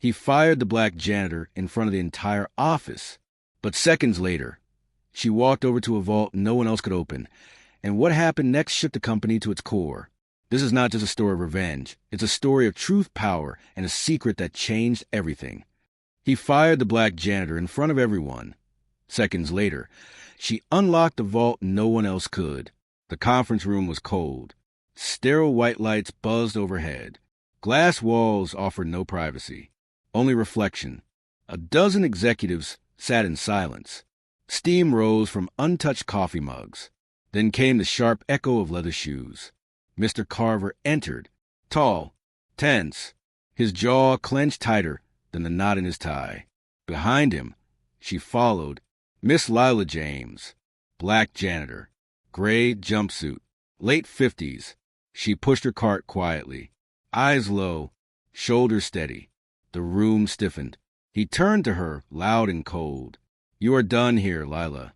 He fired the black janitor in front of the entire office. But seconds later, she walked over to a vault no one else could open, and what happened next shook the company to its core. This is not just a story of revenge. It's a story of truth, power, and a secret that changed everything. He fired the black janitor in front of everyone. Seconds later, she unlocked the vault no one else could. The conference room was cold. Sterile white lights buzzed overhead. Glass walls offered no privacy, only reflection. A dozen executives sat in silence. Steam rose from untouched coffee mugs. Then came the sharp echo of leather shoes. Mr. Carver entered, tall, tense, his jaw clenched tighter than the knot in his tie. Behind him, she followed, Miss Lila James, black janitor, gray jumpsuit, late 50s. She pushed her cart quietly, eyes low, shoulders steady. The room stiffened. He turned to her, loud and cold. "You are done here, Lila."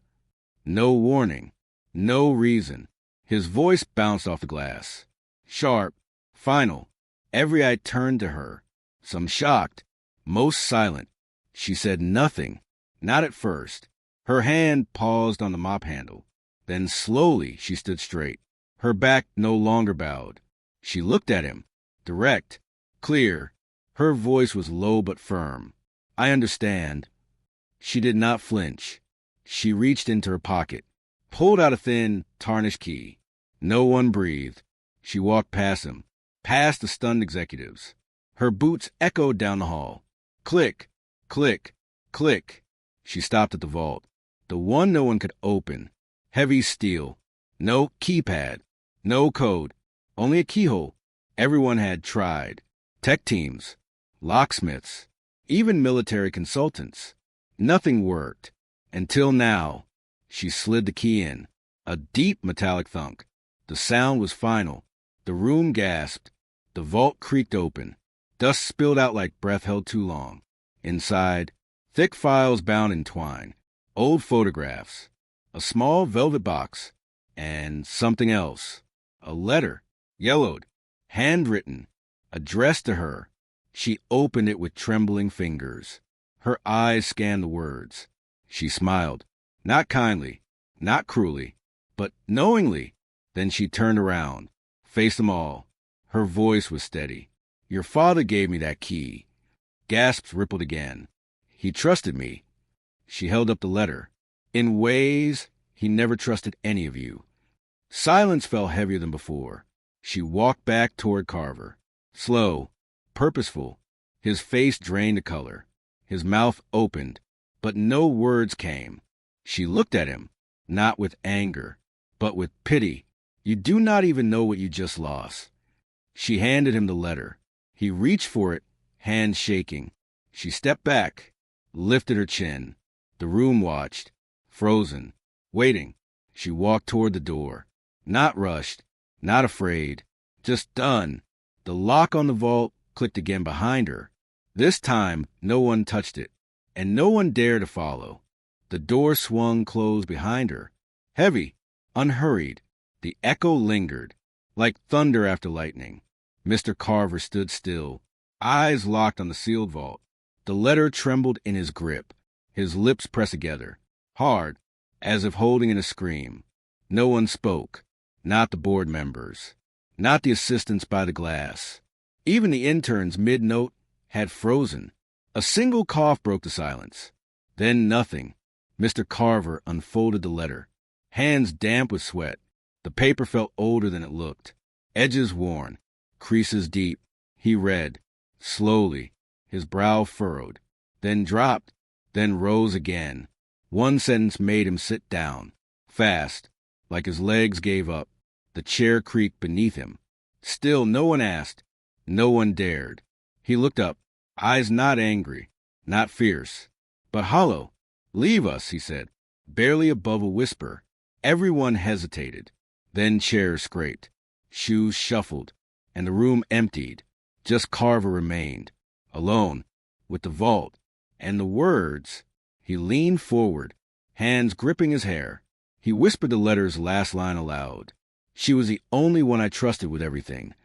No warning, no reason. His voice bounced off the glass. Sharp, final. Every eye turned to her, some shocked, most silent. She said nothing, not at first. Her hand paused on the mop handle. Then slowly she stood straight. Her back no longer bowed. She looked at him, direct, clear. Her voice was low but firm. "I understand." She did not flinch. She reached into her pocket, pulled out a thin, tarnished key. No one breathed. She walked past him, past the stunned executives. Her boots echoed down the hall. Click, click, click. She stopped at the vault, the one no one could open. Heavy steel. No keypad. No code. Only a keyhole. Everyone had tried. Tech teams. Locksmiths. Even military consultants. Nothing worked. Until now. She slid the key in. A deep metallic thunk. The sound was final. The room gasped. The vault creaked open. Dust spilled out like breath held too long. Inside, thick files bound in twine. Old photographs. A small velvet box. And something else. A letter. Yellowed. Handwritten. Addressed to her. She opened it with trembling fingers. Her eyes scanned the words. She smiled. Not kindly. Not cruelly. But knowingly. Then she turned around. Faced them all. Her voice was steady. "Your father gave me that key." Gasps rippled again. "He trusted me." She held up the letter. "In ways, he never trusted any of you." Silence fell heavier than before. She walked back toward Carver. Slow, purposeful. His face drained of color. His mouth opened, but no words came. She looked at him, not with anger, but with pity. "You do not even know what you just lost." She handed him the letter. He reached for it, hands shaking. She stepped back, lifted her chin. The room watched, frozen, waiting. She walked toward the door. Not rushed, not afraid, just done. The lock on the vault clicked again behind her. This time, no one touched it, and no one dared to follow. The door swung closed behind her. Heavy, unhurried. The echo lingered, like thunder after lightning. Mr. Carver stood still, eyes locked on the sealed vault. The letter trembled in his grip. His lips pressed together, hard, as if holding in a scream. No one spoke, not the board members, not the assistants by the glass. Even the interns mid-note had frozen. A single cough broke the silence. Then nothing. Mr. Carver unfolded the letter, hands damp with sweat. The paper felt older than it looked, edges worn, creases deep. He read, slowly, his brow furrowed, then dropped, then rose again. One sentence made him sit down, fast, like his legs gave up. The chair creaked beneath him. Still no one asked, no one dared. He looked up, eyes not angry, not fierce, but hollow. "Leave us," he said, barely above a whisper. Everyone hesitated. Then chairs scraped, shoes shuffled, and the room emptied. Just Carver remained, alone, with the vault and the words. He leaned forward, hands gripping his hair. He whispered the letter's last line aloud. "She was the only one I trusted with everything."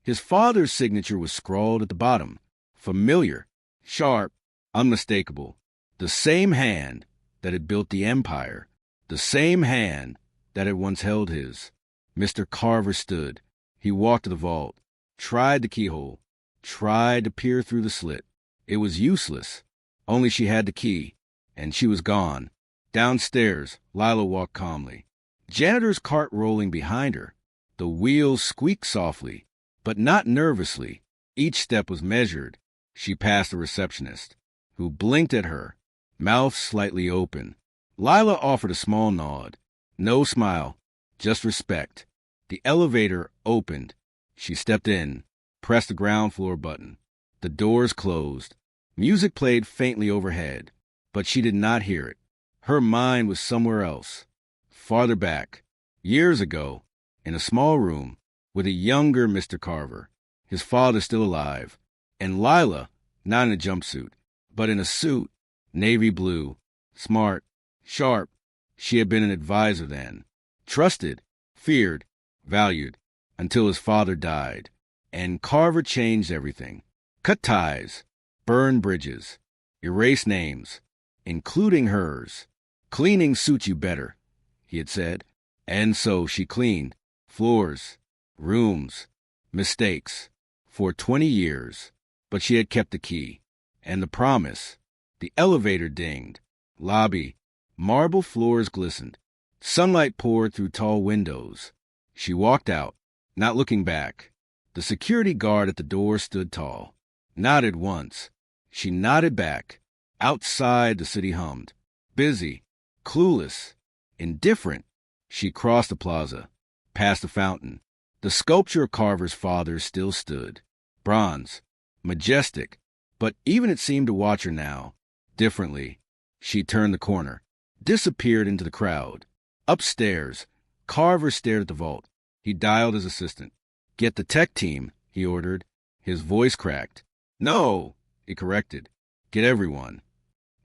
His father's signature was scrawled at the bottom, familiar, sharp, unmistakable. The same hand that had built the empire, the same hand that had once held his. Mr. Carver stood. He walked to the vault, tried the keyhole, tried to peer through the slit. It was useless. Only she had the key, and she was gone. Downstairs, Lila walked calmly. Janitor's cart rolling behind her. The wheels squeaked softly, but not nervously. Each step was measured. She passed the receptionist, who blinked at her, mouth slightly open. Lila offered a small nod. No smile, just respect. The elevator opened. She stepped in, pressed the ground floor button. The doors closed. Music played faintly overhead, but she did not hear it. Her mind was somewhere else, farther back, years ago, in a small room, with a younger Mr. Carver, his father still alive, and Lila, not in a jumpsuit, but in a suit, navy blue, smart, sharp. She had been an advisor then, trusted, feared, valued, until his father died. And Carver changed everything. Cut ties, burned bridges, erased names, including hers. Cleaning suits you better, he had said. And so she cleaned floors, rooms, mistakes, for 20 years. But she had kept the key, and the promise. The elevator dinged. Lobby, marble floors glistened. Sunlight poured through tall windows. She walked out, not looking back. The security guard at the door stood tall, nodded once. She nodded back. Outside, the city hummed. Busy, clueless, indifferent. She crossed the plaza, past the fountain. The sculpture of Carver's father still stood, bronze, majestic, but even it seemed to watch her now, differently. She turned the corner, disappeared into the crowd. Upstairs, Carver stared at the vault. He dialed his assistant. "Get the tech team," he ordered. His voice cracked. "No," he corrected. "Get everyone."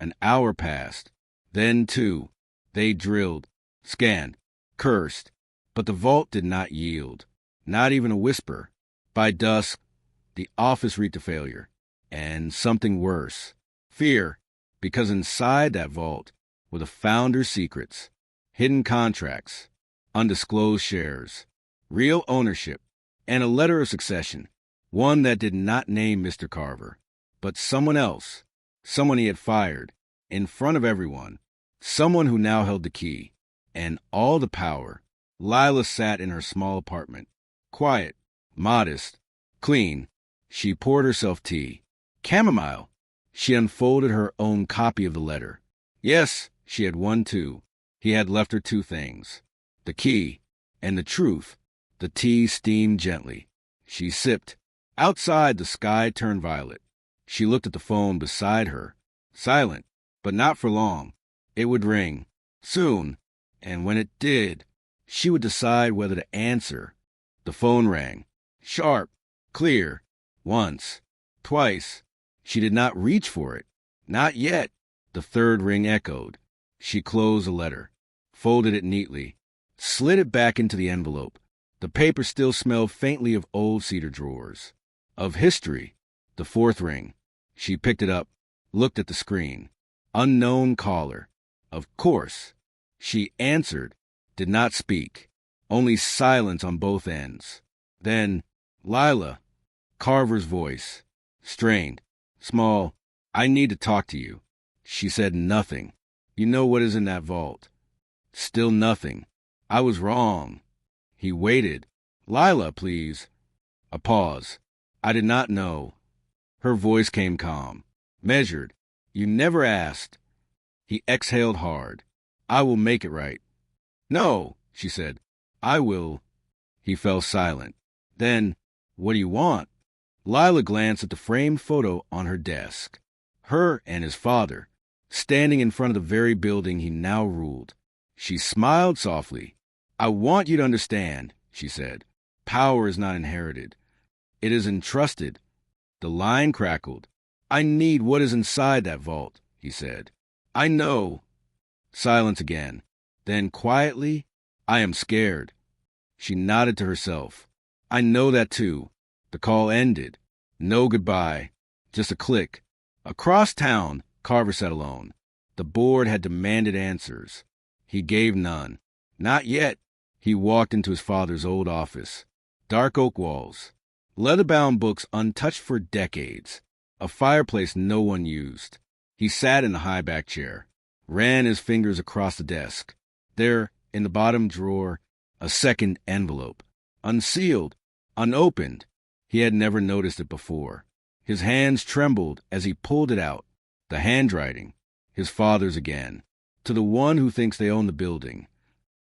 An hour passed. Then 2. They drilled, scanned, cursed. But the vault did not yield. Not even a whisper. By dusk, the office reeked of failure. And something worse. Fear. Because inside that vault were the founder's secrets. Hidden contracts. Undisclosed shares. Real ownership. And a letter of succession. One that did not name Mr. Carver, but someone else. Someone he had fired. In front of everyone. Someone who now held the key. And all the power. Lila sat in her small apartment. Quiet. Modest. Clean. She poured herself tea. Chamomile. She unfolded her own copy of the letter. Yes, she had won too. He had left her 2 things. The key. And the truth. The tea steamed gently. She sipped. Outside, the sky turned violet. She looked at the phone beside her. Silent. But not for long. It would ring. Soon. And when it did, she would decide whether to answer. The phone rang. Sharp. Clear. Once. Twice. She did not reach for it. Not yet. The 3rd ring echoed. She closed the letter. Folded it neatly. Slid it back into the envelope. The paper still smelled faintly of old cedar drawers. Of history. The 4th ring. She picked it up. Looked at the screen. Unknown caller. Of course. She answered. Did not speak. Only silence on both ends. Then, Lila. Carver's voice. Strained. Small. "I need to talk to you." She said nothing. "You know what is in that vault." Still nothing. "I was wrong." He waited. "Lila, please." A pause. "I did not know." Her voice came calm. Measured. "You never asked." He exhaled hard. "I will make it right." "No," she said. "I will." He fell silent. Then, "What do you want?" Lila glanced at the framed photo on her desk. Her and his father, standing in front of the very building he now ruled. She smiled softly. "I want you to understand," she said. "Power is not inherited. It is entrusted." The line crackled. "I need what is inside that vault," he said. "I know." Silence again. Then quietly, "I am scared." She nodded to herself. "I know that too." The call ended. No goodbye. Just a click. Across town, Carver sat alone. The board had demanded answers. He gave none. Not yet. He walked into his father's old office. Dark oak walls. Leather-bound books untouched for decades. A fireplace no one used. He sat in the high-back chair. Ran his fingers across the desk. There, in the bottom drawer, a second envelope. Unsealed. Unopened. He had never noticed it before. His hands trembled as he pulled it out. The handwriting. His father's again. To the one who thinks they own the building.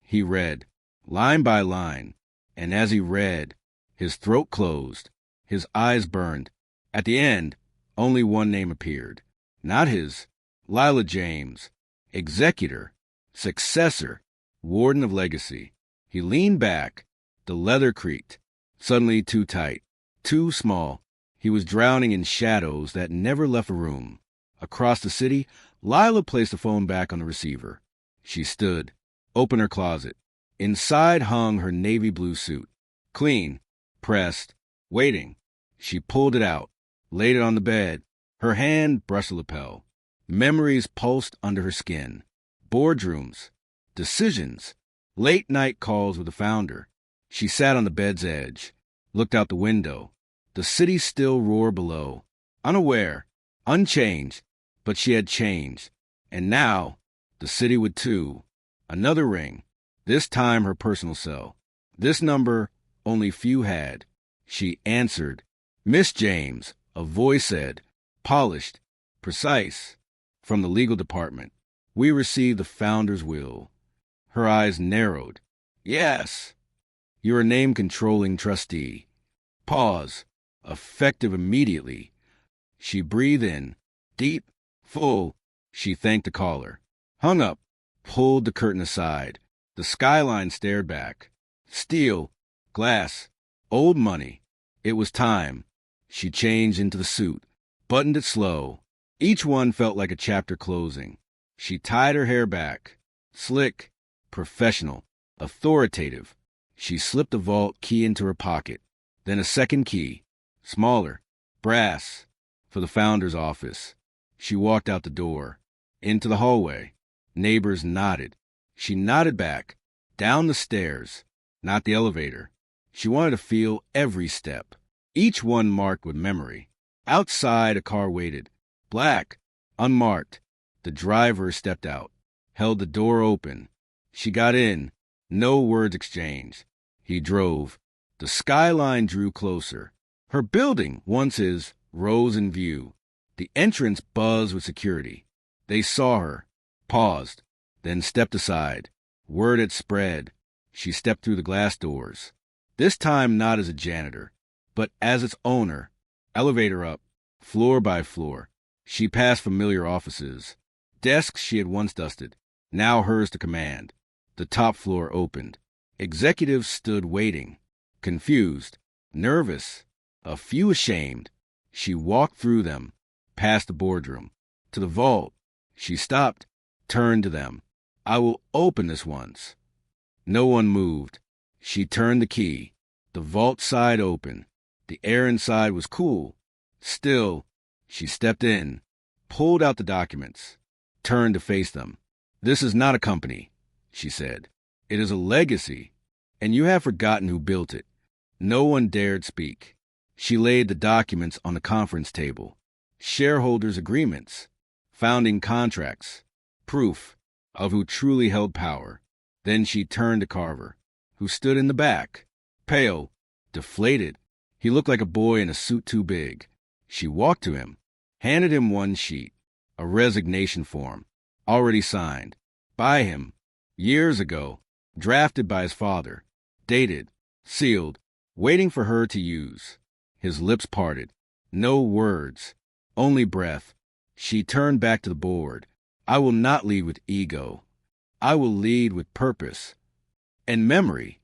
He read, line by line, and as he read, his throat closed, his eyes burned. At the end, only one name appeared. Not his. Lila James. Executor. Successor. Warden of Legacy. He leaned back. The leather creaked. Suddenly too tight. Too small. He was drowning in shadows that never left the room. Across the city, Lila placed the phone back on the receiver. She stood. Opened her closet. Inside hung her navy blue suit. Clean. Pressed. Waiting. She pulled it out. Laid it on the bed. Her hand brushed the lapel. Memories pulsed under her skin. Boardrooms. Decisions. Late-night calls with the founder. She sat on the bed's edge. Looked out the window. The city still roared below. Unaware. Unchanged. But she had changed. And now, the city would too. Another ring. This time her personal cell. This number only few had. She answered. Miss James, a voice said, polished, precise. From the legal department. We received the founder's will. Her eyes narrowed. Yes. You're a name-controlling trustee. Pause. Effective immediately. She breathed in. Deep. Full. She thanked the caller. Hung up. Pulled the curtain aside. The skyline stared back. Steel. Glass. Old money. It was time. She changed into the suit. Buttoned it slow. Each one felt like a chapter closing. She tied her hair back. Slick. Professional. Authoritative. She slipped the vault key into her pocket. Then a second key. Smaller. Brass. For the founder's office. She walked out the door. Into the hallway. Neighbors nodded. She nodded back. Down the stairs. Not the elevator. She wanted to feel every step. Each one marked with memory. Outside, a car waited. Black. Unmarked. The driver stepped out. Held the door open. She got in. No words exchanged. He drove. The skyline drew closer. Her building, once his, rose in view. The entrance buzzed with security. They saw her. Paused. Then stepped aside. Word had spread. She stepped through the glass doors. This time not as a janitor, but as its owner. Elevator up. Floor by floor. She passed familiar offices. Desks she had once dusted. Now hers to command. The top floor opened. Executives stood waiting. Confused. Nervous. A few ashamed. She walked through them. Past the boardroom. To the vault. She stopped. Turned to them. I will open this once. No one moved. She turned the key. The vault side open. The air inside was cool. Still. She stepped in. Pulled out the documents. Turned to face them. This is not a company, she said. It is a legacy. And you have forgotten who built it. No one dared speak. She laid the documents on the conference table. Shareholders' agreements. Founding contracts. Proof of who truly held power. Then she turned to Carver, who stood in the back. Pale. Deflated. He looked like a boy in a suit too big. She walked to him. Handed him one sheet. A resignation form. Already signed. By him. Years ago. Drafted by his father. Dated. Sealed. Waiting for her to use. His lips parted. No words. Only breath. She turned back to the board. I will not lead with ego. I will lead with purpose. And memory.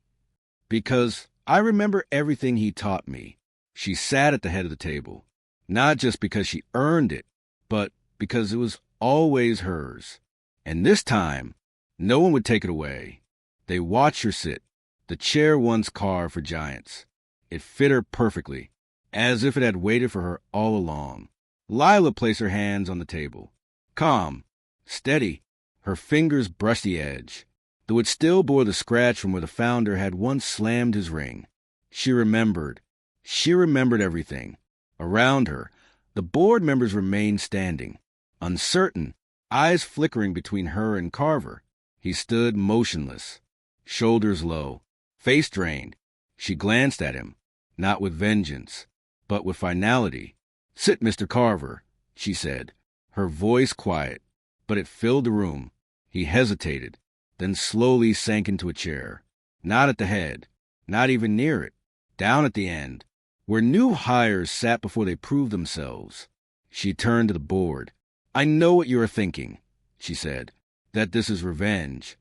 Because I remember everything he taught me. She sat at the head of the table. Not just because she earned it, but because it was always hers. And this time, no one would take it away. They watched her sit. The chair once carved for giants. It fit her perfectly, as if it had waited for her all along. Lila placed her hands on the table. Calm, steady, her fingers brushed the edge, though it still bore the scratch from where the founder had once slammed his ring. She remembered. She remembered everything. Around her, the board members remained standing, uncertain, eyes flickering between her and Carver. He stood motionless, shoulders low, face drained. She glanced at him, not with vengeance, but with finality. "Sit, Mr. Carver," she said, her voice quiet, but it filled the room. He hesitated, then slowly sank into a chair. Not at the head, not even near it, down at the end, where new hires sat before they proved themselves. She turned to the board. "I know what you are thinking," she said, "that this is revenge."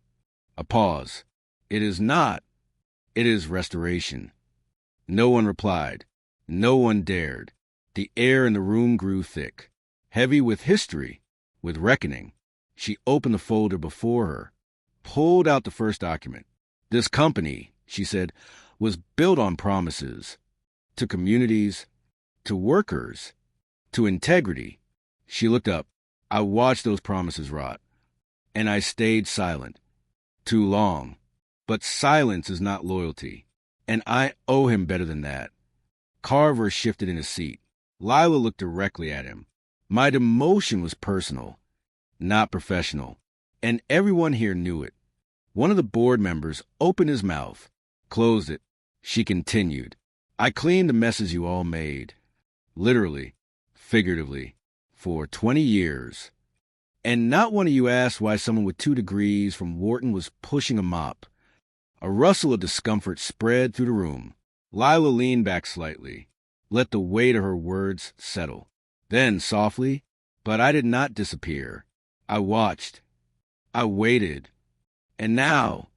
A pause. "It is not. It is restoration." No one replied. No one dared. The air in the room grew thick, heavy with history, with reckoning. She opened the folder before her, pulled out the first document. "This company," she said, "was built on promises. To communities, to workers, to integrity." She looked up. "I watched those promises rot, and I stayed silent. Too long. But silence is not loyalty, and I owe him better than that." Carver shifted in his seat. Lila looked directly at him. My demotion was personal, not professional, and everyone here knew it. One of the board members opened his mouth, closed it. She continued, "I cleaned the messes you all made, literally, figuratively, for 20 years. And not one of you asked why someone with 2 degrees from Wharton was pushing a mop." A rustle of discomfort spread through the room. Lila leaned back slightly, let the weight of her words settle. Then, softly, "But I did not disappear. I watched. I waited. And now,"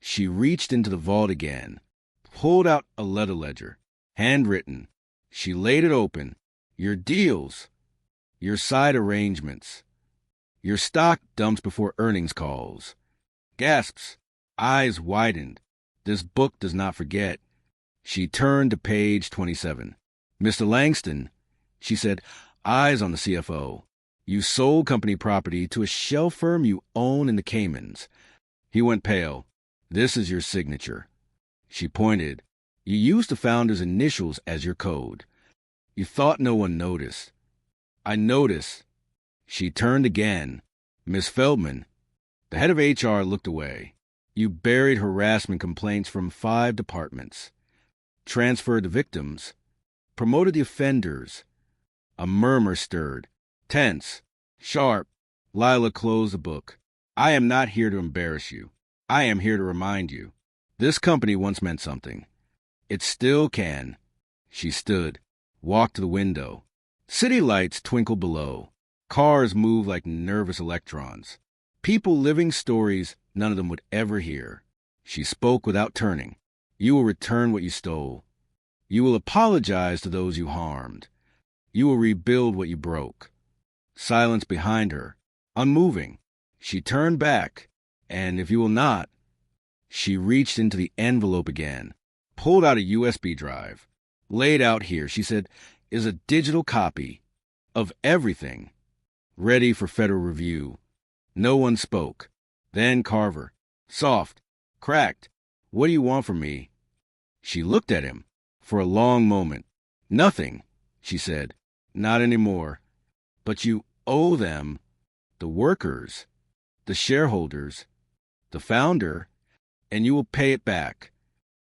she reached into the vault again, pulled out a letter ledger, handwritten. She laid it open. "Your deals, your side arrangements, your stock dumps before earnings calls." Gasps, eyes widened. This book does not forget. She turned to page 27. "Mr. Langston," she said, eyes on the CFO, "you sold company property to a shell firm you own in the Caymans." He went pale. "This is your signature." She pointed. "You used the founder's initials as your code. You thought no one noticed." "I noticed." She turned again. "Miss Feldman." The head of HR looked away. "You buried harassment complaints from 5 departments. Transferred the victims. Promoted the offenders." A murmur stirred. Tense. Sharp. Lila closed the book. "I am not here to embarrass you. I am here to remind you. This company once meant something. It still can." She stood, walked to the window. City lights twinkled below. Cars moved like nervous electrons. People living stories none of them would ever hear. She spoke without turning. "You will return what you stole. You will apologize to those you harmed. You will rebuild what you broke." Silence behind her, unmoving. She turned back, and if you will not, she reached into the envelope again, pulled out a USB drive. "Laid out here," she said, "is a digital copy of everything, ready for federal review." No one spoke. Then Carver, soft, cracked. "What do you want from me?" She looked at him for a long moment. "Nothing," she said. "Not anymore. But you owe them, the workers, the shareholders, the founder, and you will pay it back."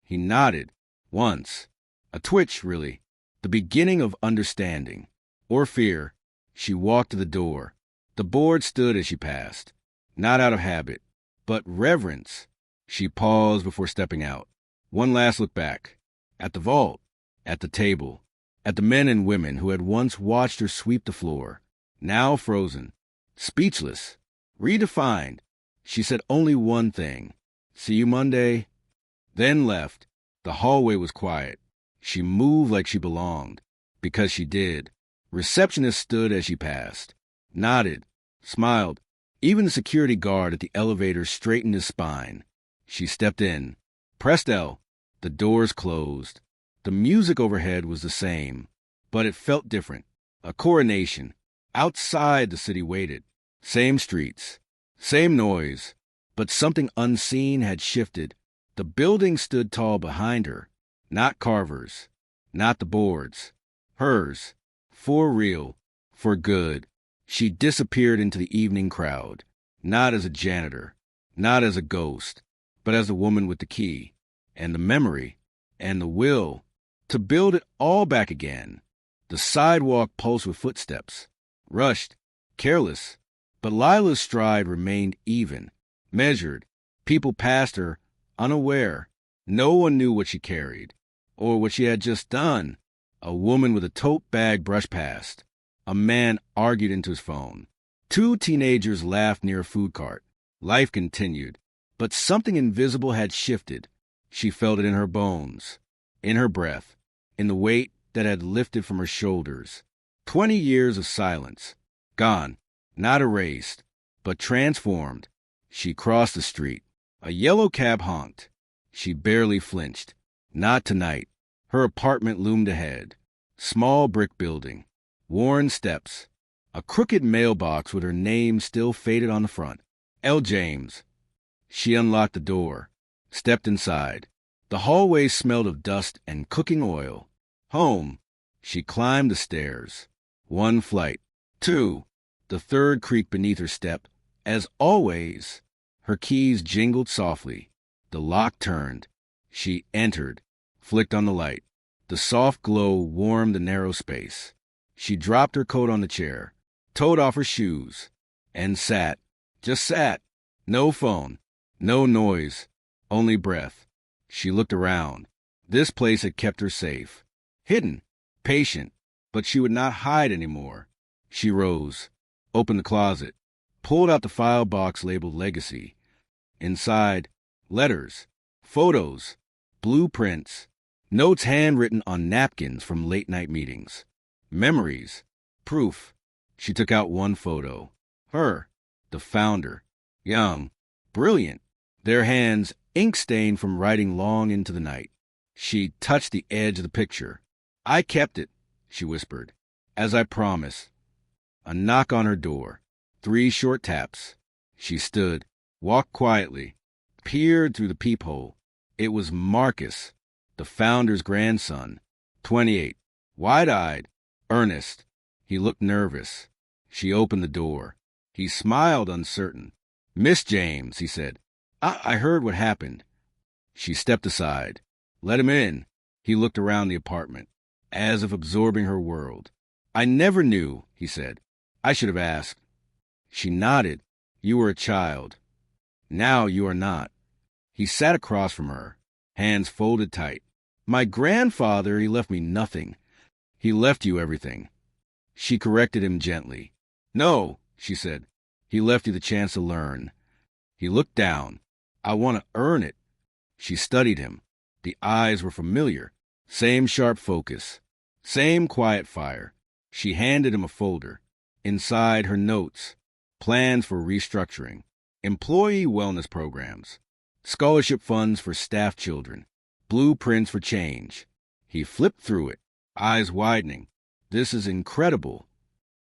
He nodded. Once. A twitch, really. The beginning of understanding. Or fear. She walked to the door. The board stood as she passed. Not out of habit, but reverence. She paused before stepping out. One last look back. At the vault. At the table. At the men and women who had once watched her sweep the floor. Now frozen. Speechless. Redefined. She said only one thing. "See you Monday." Then left. The hallway was quiet. She moved like she belonged. Because she did. Receptionist stood as she passed. Nodded. Smiled. Even the security guard at the elevator straightened his spine. She stepped in. Presto. The doors closed. The music overhead was the same, but it felt different. A coronation. Outside the city waited. Same streets. Same noise. But something unseen had shifted. The building stood tall behind her. Not Carver's. Not the boards. Hers. For real. For good. She disappeared into the evening crowd. Not as a janitor. Not as a ghost. But as the woman with the key. And the memory. And the will. To build it all back again. The sidewalk pulsed with footsteps. Rushed. Careless. But Lila's stride remained even. Measured. People passed her, unaware. No one knew what she carried. Or what she had just done. A woman with a tote bag brushed past. A man argued into his phone. 2 teenagers laughed near a food cart. Life continued. But something invisible had shifted. She felt it in her bones. In her breath. In the weight that had lifted from her shoulders. 20 years of silence. Gone. Not erased. But transformed. She crossed the street. A yellow cab honked. She barely flinched. Not tonight. Her apartment loomed ahead. Small brick building. Worn steps. A crooked mailbox with her name still faded on the front. L. James. She unlocked the door. Stepped inside. The hallway smelled of dust and cooking oil. Home. She climbed the stairs. 1 flight. 2. The 3rd creaked beneath her step. As always, her keys jingled softly. The lock turned. She entered. Flicked on the light. The soft glow warmed the narrow space. She dropped her coat on the chair. Toed off her shoes. And sat. Just sat. No phone. No noise. Only breath. She looked around. This place had kept her safe. Hidden. Patient. But she would not hide anymore. She rose. Opened the closet. Pulled out the file box labeled Legacy. Inside, letters. Photos. Blueprints. Notes handwritten on napkins from late-night meetings. Memories. Proof. She took out 1 photo. Her. The founder. Young. Brilliant. Their hands ink-stained from writing long into the night. She touched the edge of the picture. I kept it, she whispered. As I promised. A knock on her door. 3 short taps. She stood, walked quietly, peered through the peephole. It was Marcus, the founder's grandson, 28, wide-eyed, earnest. He looked nervous. She opened the door. He smiled uncertain. Miss James, he said. I heard what happened. She stepped aside. Let him in. He looked around the apartment, as if absorbing her world. I never knew, he said. I should have asked. She nodded. You were a child. Now you are not. He sat across from her, hands folded tight. My grandfather, he left me nothing. He left you everything. She corrected him gently. No, she said. He left you the chance to learn. He looked down. I want to earn it. She studied him. The eyes were familiar. Same sharp focus. Same quiet fire. She handed him a folder. Inside, her notes. Plans for restructuring. Employee wellness programs. Scholarship funds for staff children. Blueprints for change. He flipped through it, eyes widening. This is incredible.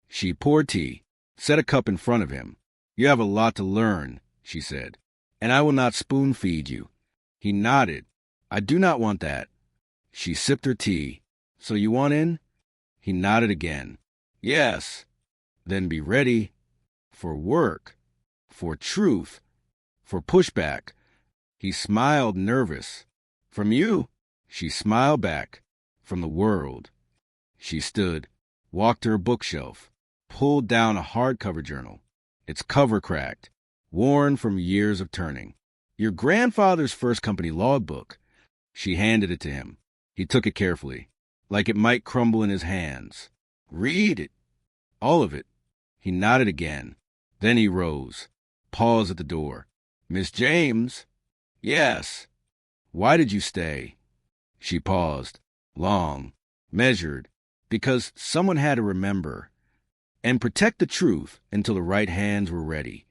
She poured tea, set a cup in front of him. You have a lot to learn, she said, and I will not spoon-feed you. He nodded. I do not want that. She sipped her tea. So you want in? He nodded again. Yes. Then be ready for work, for truth, for pushback. He smiled nervous. From you? She smiled back. From the world. She stood, walked to her bookshelf, pulled down a hardcover journal. Its cover cracked, worn from years of turning. Your grandfather's first company logbook. She handed it to him. He took it carefully, like it might crumble in his hands. Read it. All of it. He nodded again. Then he rose, paused at the door. Miss James? Yes. Why did you stay? She paused, long, measured, because someone had to remember, and protect the truth until the right hands were ready.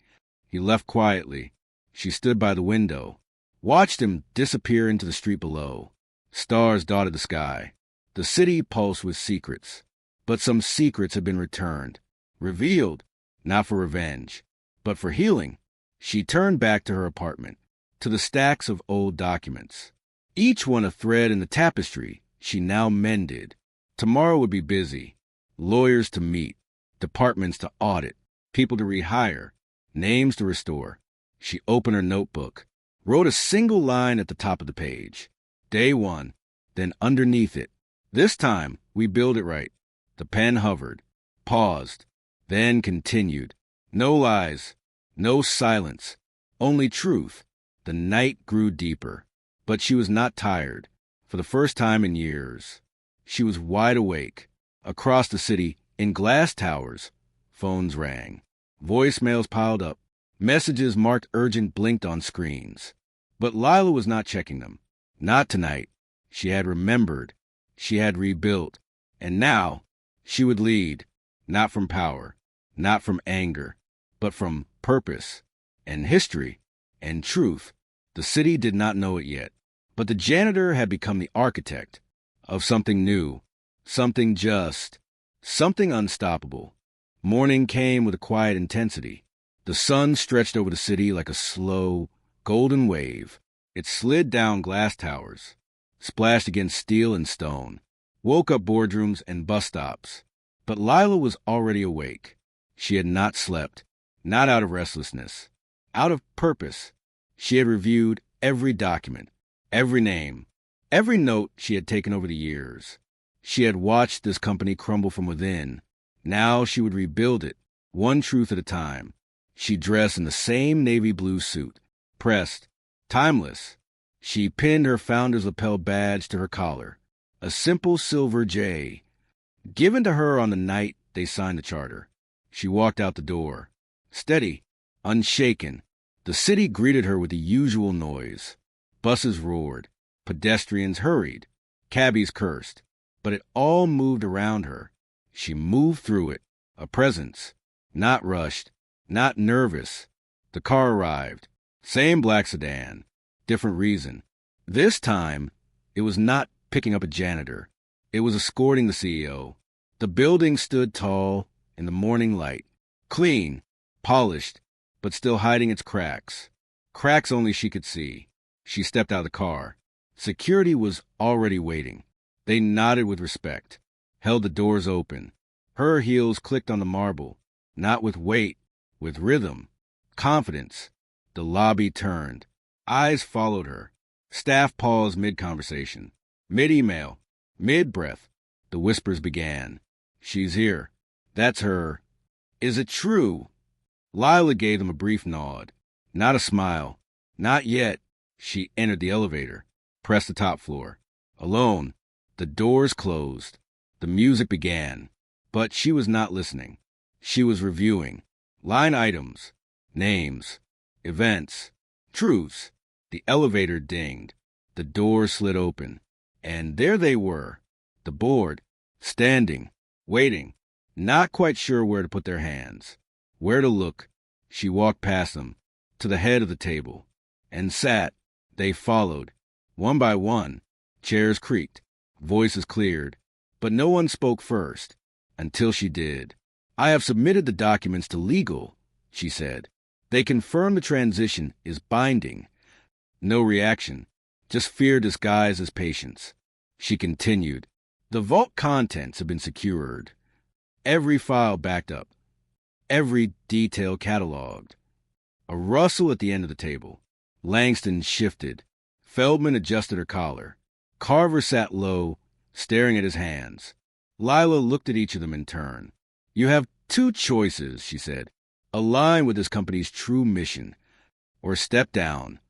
He left quietly. She stood by the window, watched him disappear into the street below. Stars dotted the sky. The city pulsed with secrets. But some secrets had been returned, revealed, not for revenge, but for healing. She turned back to her apartment, to the stacks of old documents. Each one a thread in the tapestry she now mended. Tomorrow would be busy. Lawyers to meet, departments to audit, people to rehire, names to restore. She opened her notebook, wrote a single line at the top of the page. Day 1, then underneath it. This time, we build it right. The pen hovered, paused, then continued. No lies, no silence, only truth. The night grew deeper, but she was not tired. For the first time in years, she was wide awake. Across the city, in glass towers, phones rang. Voicemails piled up. Messages marked urgent blinked on screens. But Lila was not checking them. Not tonight. She had remembered. She had rebuilt. And now, she would lead, not from power, not from anger, but from purpose and history and truth. The city did not know it yet, but the janitor had become the architect of something new, something just, something unstoppable. Morning came with a quiet intensity. The sun stretched over the city like a slow, golden wave. It slid down glass towers, splashed against steel and stone, woke up boardrooms and bus stops. But Lila was already awake. She had not slept, not out of restlessness, out of purpose. She had reviewed every document, every name, every note she had taken over the years. She had watched this company crumble from within. Now she would rebuild it, one truth at a time. She dressed in the same navy blue suit, pressed, timeless. She pinned her founder's lapel badge to her collar, a simple silver J, given to her on the night they signed the charter. She walked out the door, steady, unshaken. The city greeted her with the usual noise. Buses roared, pedestrians hurried, cabbies cursed, but it all moved around her. She moved through it, a presence, not rushed, not nervous. The car arrived, same black sedan, different reason. This time, it was not picking up a janitor. It was escorting the CEO. The building stood tall in the morning light, clean, polished, but still hiding its cracks. Cracks only she could see. She stepped out of the car. Security was already waiting. They nodded with respect, held the doors open. Her heels clicked on the marble, not with weight, with rhythm, confidence. The lobby turned. Eyes followed her. Staff paused mid-conversation, mid-email, mid-breath. The whispers began. She's here. That's her. Is it true? Lila gave them a brief nod. Not a smile. Not yet. She entered the elevator, pressed the top floor. Alone. The doors closed. The music began. But she was not listening. She was reviewing. Line items, names, events, truths. The elevator dinged. The door slid open. And there they were. The board, standing, waiting, not quite sure where to put their hands, where to look. She walked past them, to the head of the table, and sat. They followed. One by one, chairs creaked, voices cleared, but no one spoke first, until she did. I have submitted the documents to legal, she said. They confirm the transition is binding. No reaction, just fear disguised as patience. She continued. The vault contents have been secured. Every file backed up. Every detail cataloged. A rustle at the end of the table. Langston shifted. Feldman adjusted her collar. Carver sat low, staring at his hands. Lila looked at each of them in turn. You have two choices, she said. Align with this company's true mission, or step down.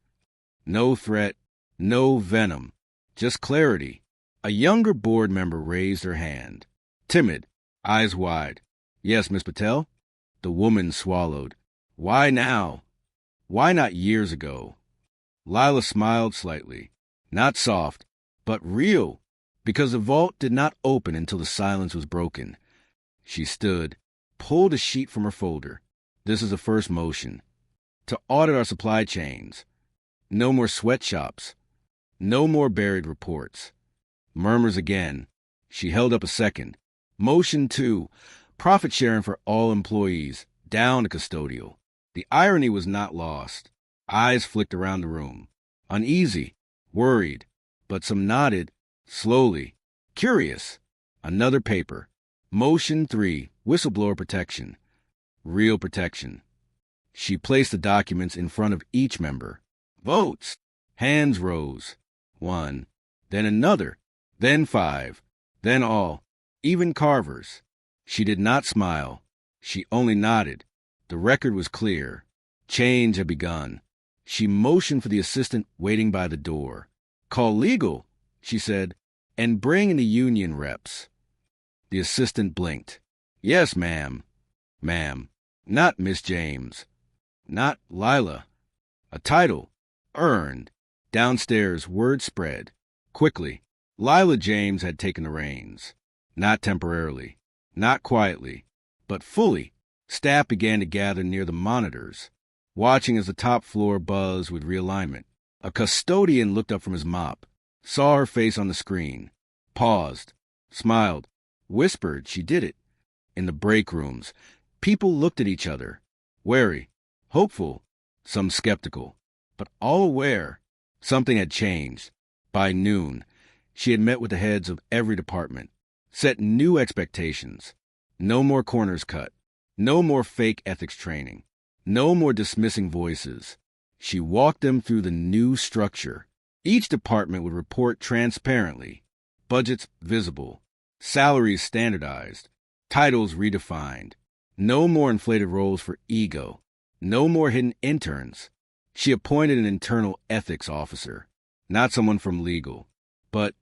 No threat, no venom, just clarity. A younger board member raised her hand. Timid, eyes wide. Yes, Miss Patel? The woman swallowed. Why now? Why not years ago? Lila smiled slightly. Not soft, but real, because the vault did not open until the silence was broken. She stood, pulled a sheet from her folder. This is the first motion. To audit our supply chains. No more sweatshops. No more buried reports. Murmurs again. She held up a second. Motion 2, profit sharing for all employees, down to custodial. The irony was not lost. Eyes flicked around the room. Uneasy, worried, but some nodded, slowly. Curious. Another paper. Motion 3, whistleblower protection. Real protection. She placed the documents in front of each member. Votes. Hands rose. 1. Then another. Then 5. Then all. Even Carver's. She did not smile. She only nodded. The record was clear. Change had begun. She motioned for the assistant waiting by the door. Call legal, she said, and bring in the union reps. The assistant blinked. Yes, ma'am. Ma'am. Not Miss James. Not Lila. A title. Earned. Downstairs, word spread. Quickly. Lila James had taken the reins. Not temporarily. Not quietly. But fully. Staff began to gather near the monitors, watching as the top floor buzzed with realignment. A custodian looked up from his mop, saw her face on the screen, paused, smiled, whispered she did it. In the break rooms, people looked at each other, wary, hopeful, some skeptical, but all aware something had changed. By noon, she had met with the heads of every department, set new expectations. No more corners cut. No more fake ethics training. No more dismissing voices. She walked them through the new structure. Each department would report transparently. Budgets visible. Salaries standardized. Titles redefined. No more inflated roles for ego. No more hidden interns. She appointed an internal ethics officer. Not someone from legal, but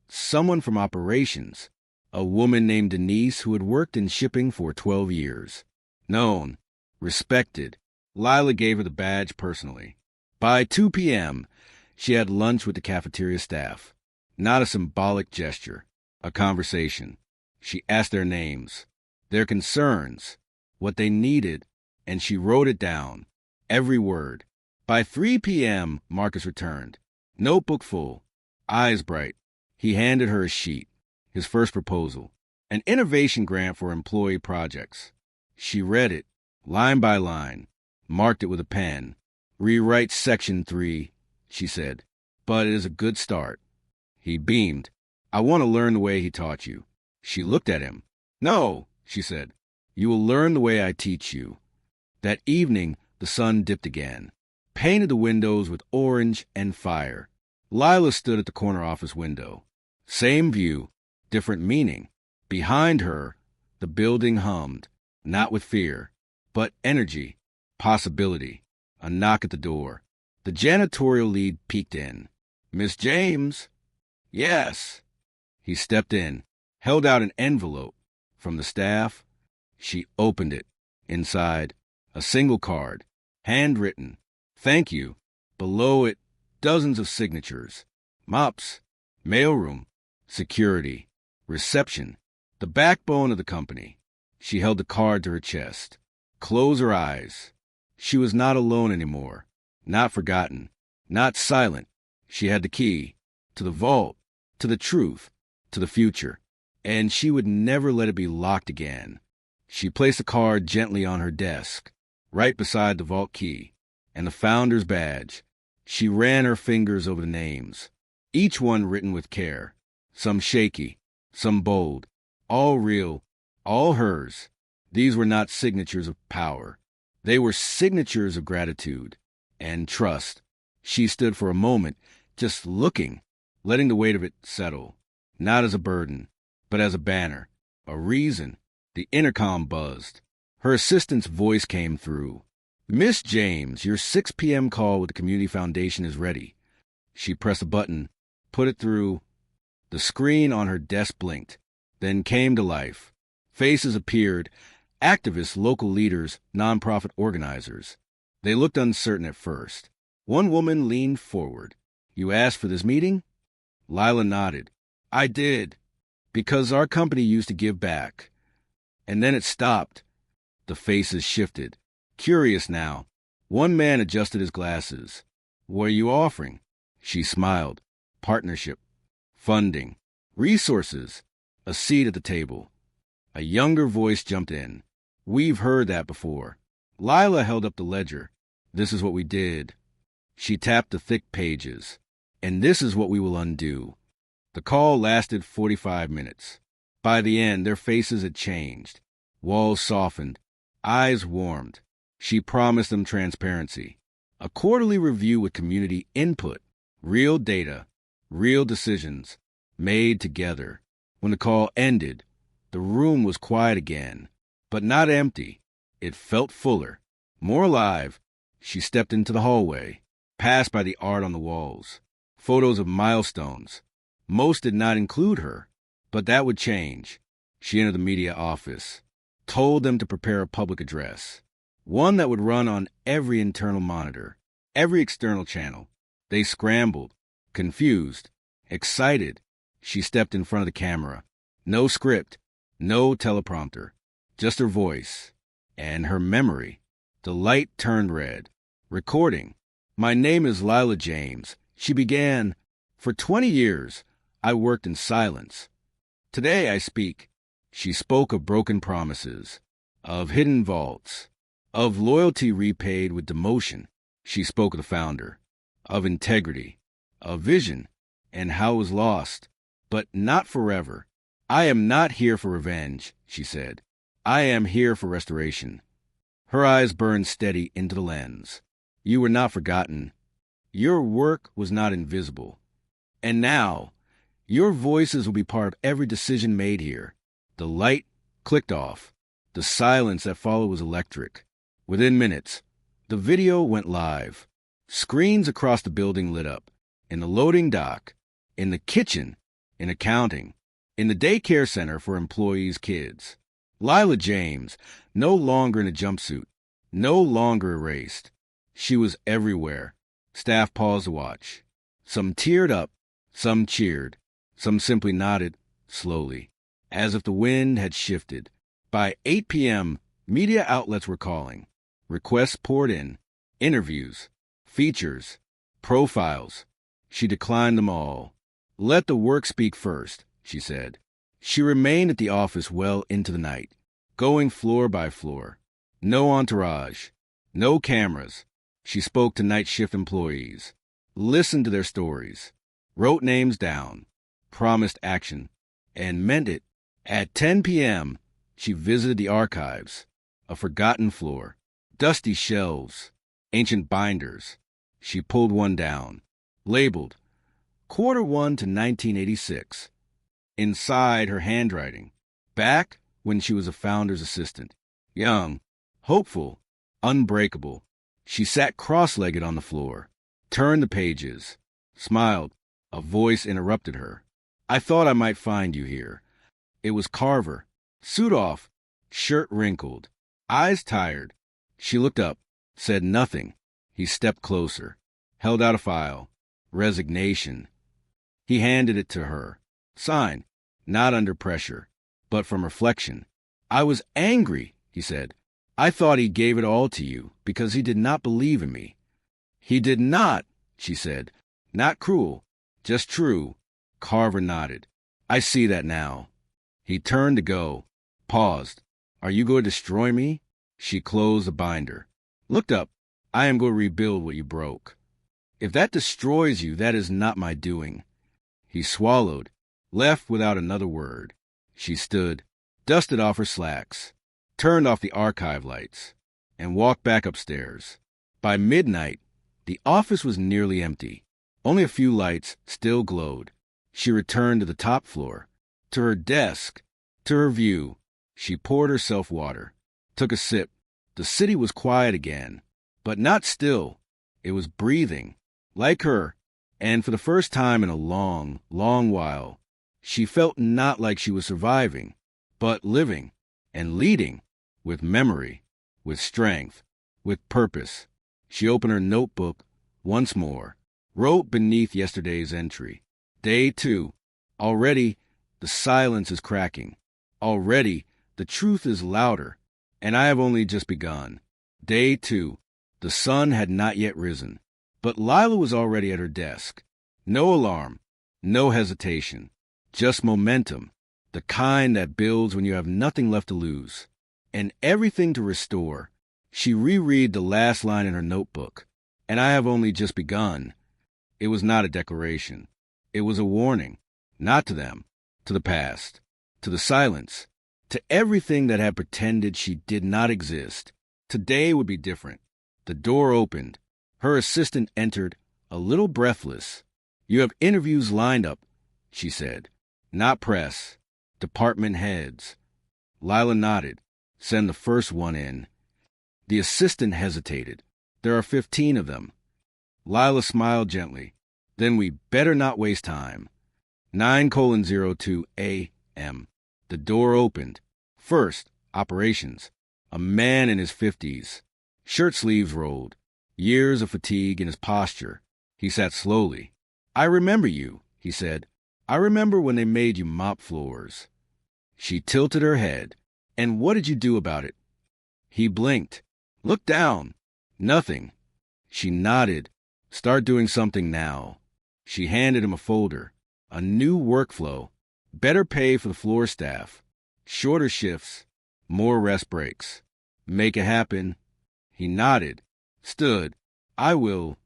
someone from operations. A woman named Denise who had worked in shipping for 12 years. Known, respected. Lila gave her the badge personally. By 2 p.m., she had lunch with the cafeteria staff. Not a symbolic gesture, a conversation. She asked their names, their concerns, what they needed, and she wrote it down, every word. By 3 p.m., Marcus returned, notebook full, eyes bright. He handed her a sheet. His first proposal, an innovation grant for employee projects. She read it, line by line, marked it with a pen. Rewrite section 3, she said, but it is a good start. He beamed. I want to learn the way he taught you. She looked at him. No, she said, you will learn the way I teach you. That evening, the sun dipped again, painted the windows with orange and fire. Lila stood at the corner office window. Same view. Different meaning. Behind her, the building hummed, not with fear, but energy, possibility. A knock at the door. The janitorial lead peeked in. Miss James? Yes. He stepped in, held out an envelope. From the staff, she opened it. Inside, a single card, handwritten. Thank you. Below it, dozens of signatures. Mops, mailroom, security. Reception, the backbone of the company. She held the card to her chest. Closed her eyes. She was not alone anymore. Not forgotten. Not silent. She had the key. To the vault. To the truth. To the future. And she would never let it be locked again. She placed the card gently on her desk, right beside the vault key, and the founder's badge. She ran her fingers over the names, each one written with care. Some shaky. Some bold, all real, all hers. These were not signatures of power. They were signatures of gratitude and trust. She stood for a moment, just looking, letting the weight of it settle, not as a burden, but as a banner, a reason. The intercom buzzed. Her assistant's voice came through. Miss James, your 6 p.m. call with the Community Foundation is ready. She pressed a button, put it through. The screen on her desk blinked, then came to life. Faces appeared, activists, local leaders, nonprofit organizers. They looked uncertain at first. One woman leaned forward. You asked for this meeting? Lila nodded. I did, because our company used to give back. And then it stopped. The faces shifted. Curious now. One man adjusted his glasses. What are you offering? She smiled. Partnership. Funding, resources, a seat at the table. A younger voice jumped in. "We've heard that before." Lila held up the ledger. "This is what we did." She tapped the thick pages. "And this is what we will undo." The call lasted 45 minutes. By the end, their faces had changed. Walls softened. Eyes warmed. She promised them transparency. A quarterly review with community input. Real data. Real decisions. Made together. When the call ended, the room was quiet again. But not empty. It felt fuller. More alive. She stepped into the hallway. Passed by the art on the walls. Photos of milestones. Most did not include her. But that would change. She entered the media office. Told them to prepare a public address. One that would run on every internal monitor. Every external channel. They scrambled. Confused. Excited. She stepped in front of the camera. No script. No teleprompter. Just her voice. And her memory. The light turned red. Recording. "My name is Lila James." She began. "For 20 years, I worked in silence. Today I speak." She spoke of broken promises, of hidden vaults, of loyalty repaid with demotion. She spoke of the founder, of integrity, of vision, and how it was lost, but not forever. "I am not here for revenge," she said. "I am here for restoration." Her eyes burned steady into the lens. "You were not forgotten. Your work was not invisible. And now, your voices will be part of every decision made here." The light clicked off. The silence that followed was electric. Within minutes, the video went live. Screens across the building lit up. In the loading dock, in the kitchen, in accounting, in the daycare center for employees' kids. Lila James, no longer in a jumpsuit, no longer erased. She was everywhere. Staff paused to watch. Some teared up, some cheered, some simply nodded, slowly, as if the wind had shifted. By 8 p.m., media outlets were calling. Requests poured in. Interviews, features, profiles. She declined them all. "Let the work speak first," she said. She remained at the office well into the night, going floor by floor. No entourage, no cameras. She spoke to night shift employees, listened to their stories, wrote names down, promised action, and meant it. At 10 p.m., she visited the archives, a forgotten floor, dusty shelves, ancient binders. She pulled one down, labeled Q1 to 1986. Inside, her handwriting, back when she was a founder's assistant. Young, hopeful, unbreakable. She sat cross-legged on the floor, turned the pages, smiled. A voice interrupted her. "I thought I might find you here." It was Carver, suit off, shirt wrinkled, eyes tired. She looked up, said nothing. He stepped closer, held out a file. Resignation. He handed it to her. Sign, not under pressure, but from reflection. "I was angry," he said. "I thought he gave it all to you because he did not believe in me." "He did not," she said. "Not cruel, just true." Carver nodded. "I see that now." He turned to go, paused. "Are you going to destroy me?" She closed the binder, looked up. "I am going to rebuild what you broke. If that destroys you, that is not my doing." He swallowed, left without another word. She stood, dusted off her slacks, turned off the archive lights, and walked back upstairs. By midnight, the office was nearly empty. Only a few lights still glowed. She returned to the top floor, to her desk, to her view. She poured herself water, took a sip. The city was quiet again, but not still. It was breathing, like her, and for the first time in a long, long while, she felt not like she was surviving, but living and leading, with memory, with strength, with purpose. She opened her notebook once more, wrote beneath yesterday's entry. Day 2. Already, the silence is cracking. Already, the truth is louder, and I have only just begun. Day 2. The sun had not yet risen, but Lila was already at her desk. No alarm, no hesitation, just momentum. the kind that builds when you have nothing left to lose and everything to restore. She reread the last line in her notebook. And I have only just begun. It was not a declaration. It was a warning. Not to them, to the past, to the silence, to everything that had pretended she did not exist. Today would be different. The door opened. Her assistant entered, a little breathless. You have interviews lined up, she said. Not press. Department heads. Lila nodded. Send the first one in. The assistant hesitated. There are 15 of them. Lila smiled gently. Then we better not waste time. 9:02 a.m. The door opened. First, operations. A man in his 50s. Shirt sleeves rolled. Years of fatigue in his posture. He sat slowly. I remember you, he said. I remember when they made you mop floors. She tilted her head. And what did you do about it? He blinked. Look down. Nothing. She nodded. Start doing something now. She handed him a folder. A new workflow. Better pay for the floor staff. Shorter shifts. More rest breaks. Make it happen. He nodded. Stood. I will.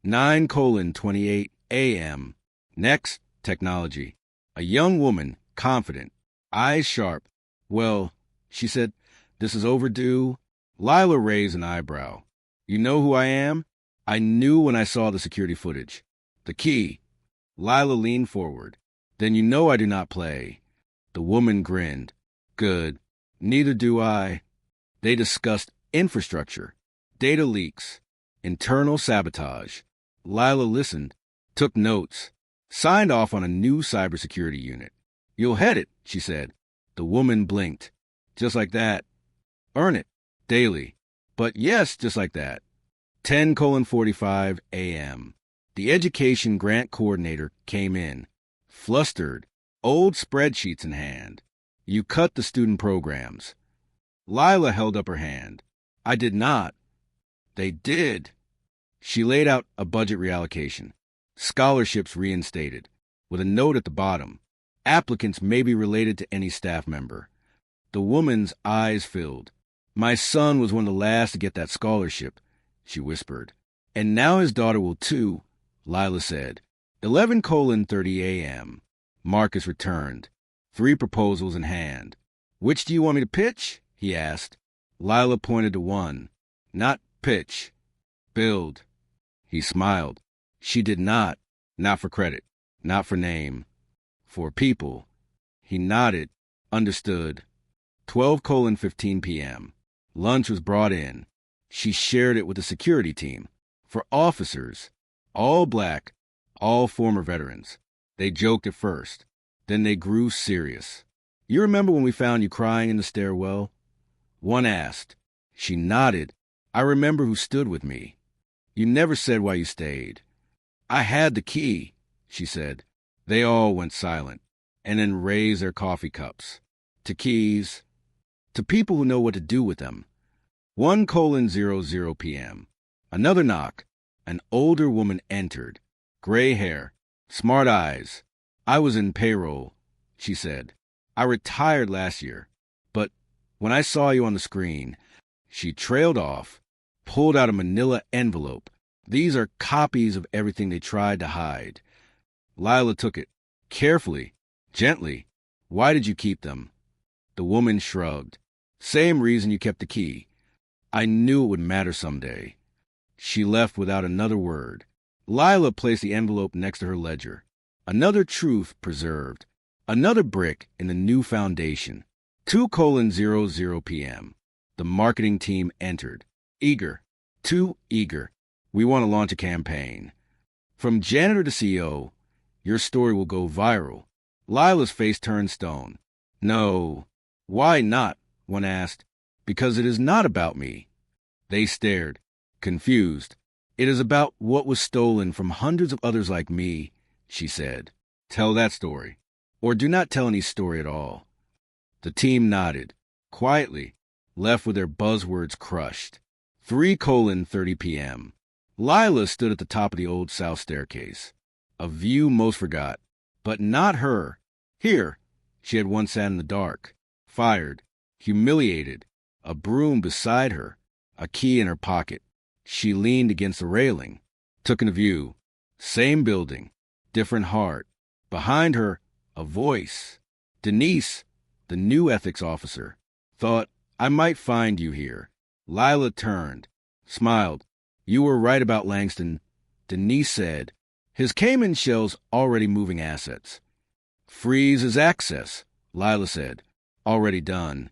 9:28 a.m. Next, technology. A young woman, confident. Eyes sharp. Well, she said, this is overdue. Lila raised an eyebrow. You know who I am? I knew when I saw the security footage. The key. Lila leaned forward. Then you know I do not play. The woman grinned. Good. Neither do I. They discussed infrastructure, data leaks, internal sabotage. Lila listened, took notes, signed off on a new cybersecurity unit. You'll head it, she said. The woman blinked. Just like that. Earn it. Daily. But yes, just like that. 10:45 a.m. The education grant coordinator came in, flustered, old spreadsheets in hand. You cut the student programs. Lila held up her hand. I did not. They did. She laid out a budget reallocation. Scholarships reinstated, with a note at the bottom. Applicants may be related to any staff member. The woman's eyes filled. My son was one of the last to get that scholarship, she whispered. And now his daughter will too, Lila said. 11:30 a.m. Marcus returned, 3 proposals in hand. Which do you want me to pitch? He asked. Lila pointed to one. Not pitch. Build. He smiled. She did not. Not for credit. Not for name. For people. He nodded. Understood. 12:15 p.m. Lunch was brought in. She shared it with the security team. For officers. All black. All former veterans. They joked at first. Then they grew serious. You remember when we found you crying in the stairwell? One asked. She nodded. I remember who stood with me. You never said why you stayed. I had the key, she said. They all went silent, and then raised their coffee cups. To keys. To people who know what to do with them. 1:00 p.m. Another knock. An older woman entered. Gray hair. Smart eyes. I was in payroll, she said. I retired last year, but when I saw you on the screen, she trailed off, pulled out a manila envelope. These are copies of everything they tried to hide. Lila took it, carefully, gently. Why did you keep them? The woman shrugged. Same reason you kept the key. I knew it would matter someday. She left without another word. Lila placed the envelope next to her ledger. Another truth preserved. Another brick in the new foundation. 2:00 p.m. The marketing team entered. Eager. Too eager. We want to launch a campaign. From janitor to CEO, your story will go viral. Lila's face turned stone. No. Why not? One asked. Because it is not about me. They stared, confused. It is about what was stolen from hundreds of others like me, she said. Tell that story. Or do not tell any story at all. The team nodded, quietly, left with their buzzwords crushed. 3:30 p.m. Lila stood at the top of the old south staircase. A view most forgot, but not her. Here, She had once sat in the dark, fired, humiliated, a broom beside her, a key in her pocket. She leaned against the railing, took in a view. Same building, different heart. Behind her, a voice. Denise, the new ethics officer, thought, I might find you here. Lila turned, smiled. You were right about Langston. Denise said, his Cayman shell's already moving assets. Freeze his access, Lila said. Already done.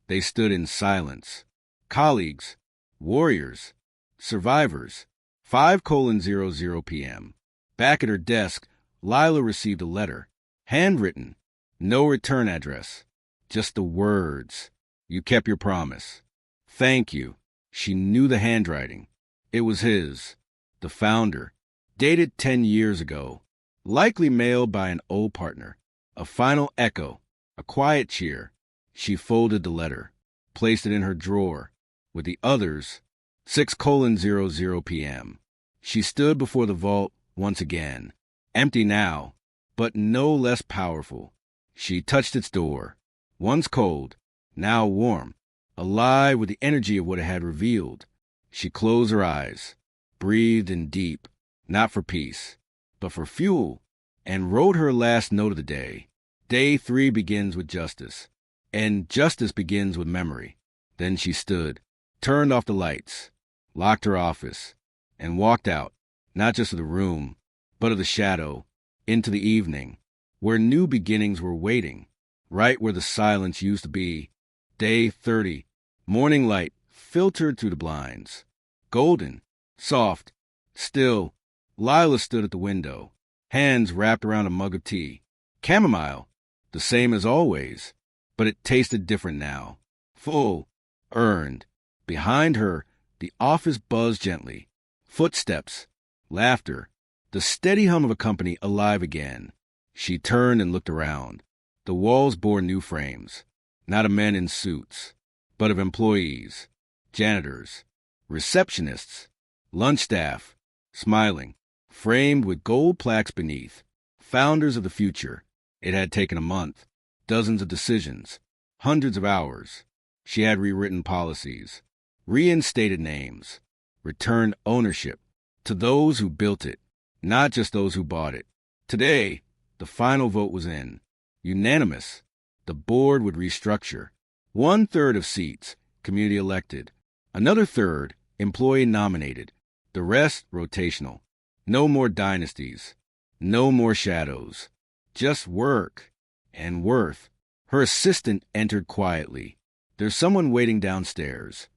They stood in silence. Colleagues, warriors, survivors. 5:00 p.m. Back at her desk, Lila received a letter. Handwritten. No return address. Just the words. You kept your promise. Thank you. She knew the handwriting. It was his. The founder. Dated 10 years ago. Likely mailed by an old partner. A final echo. A quiet cheer. She folded the letter. Placed it in her drawer. With the others. 6:00 p.m. She stood before the vault once again. Empty now, but no less powerful. She touched its door. Once cold, now warm, alive with the energy of what it had revealed. She closed her eyes, breathed in deep, not for peace, but for fuel, and wrote her last note of the day. Day 3 begins with justice, and justice begins with memory. Then she stood, turned off the lights, locked her office, and walked out, not just of the room, but of the shadow, into the evening, where new beginnings were waiting, right where the silence used to be. Day 30. Morning light filtered through the blinds. Golden, soft, still. Lila stood at the window, hands wrapped around a mug of tea. Chamomile, the same as always, but it tasted different now. Full, earned. Behind her, the office buzzed gently. Footsteps, laughter, the steady hum of a company alive again. She turned and looked around. The walls bore new frames, not of men in suits, but of employees, janitors, receptionists, lunch staff, smiling, framed with gold plaques beneath. Founders of the future. It had taken a month, dozens of decisions, hundreds of hours. She had rewritten policies, reinstated names, returned ownership to those who built it, not just those who bought it. Today, the final vote was in. Unanimous. The board would restructure. 1/3 of seats, community elected. Another third, employee nominated. The rest, rotational. No more dynasties. No more shadows. Just work and worth. Her assistant entered quietly. There's someone waiting downstairs.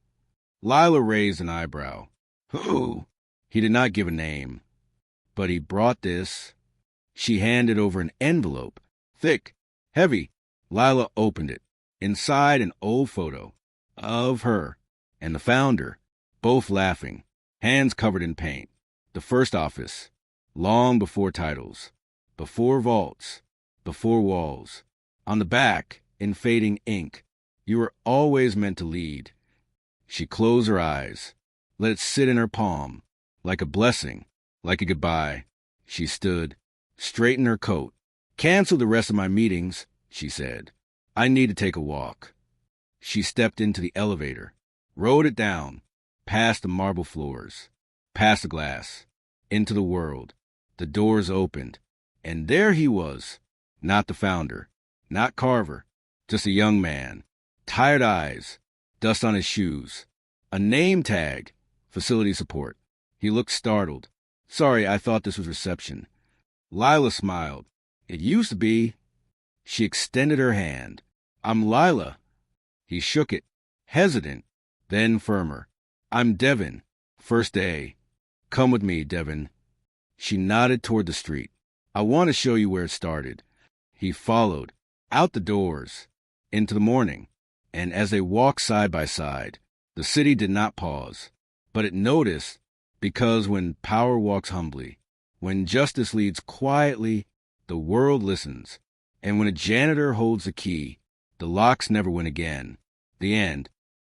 Lila raised an eyebrow. Who? He did not give a name. But he brought this. She handed over an envelope. Thick, heavy. Lila opened it. Inside, an old photo of her and the founder, both laughing, hands covered in paint. The first office, long before titles, before vaults, before walls. On the back, in fading ink, you were always meant to lead. She closed her eyes, let it sit in her palm, like a blessing, like a goodbye. She stood, straightened her coat. Cancel the rest of my meetings, she said. I need to take a walk. She stepped into the elevator, rode it down, past the marble floors, past the glass, into the world. The doors opened, and there he was, not the founder, not Carver, just a young man, tired eyes, dust on his shoes, a name tag, facility support. He looked startled. Sorry, I thought this was reception. Lila smiled. It used to be. She extended her hand. I'm Lila. He shook it, hesitant, then firmer. I'm Devin. First day. Come with me, Devin. She nodded toward the street. I want to show you where it started. He followed, out the doors, into the morning, and as they walked side by side, the city did not pause, but it noticed, because when power walks humbly, when justice leads quietly, the world listens, and when a janitor holds the key, the locks never win again. The end.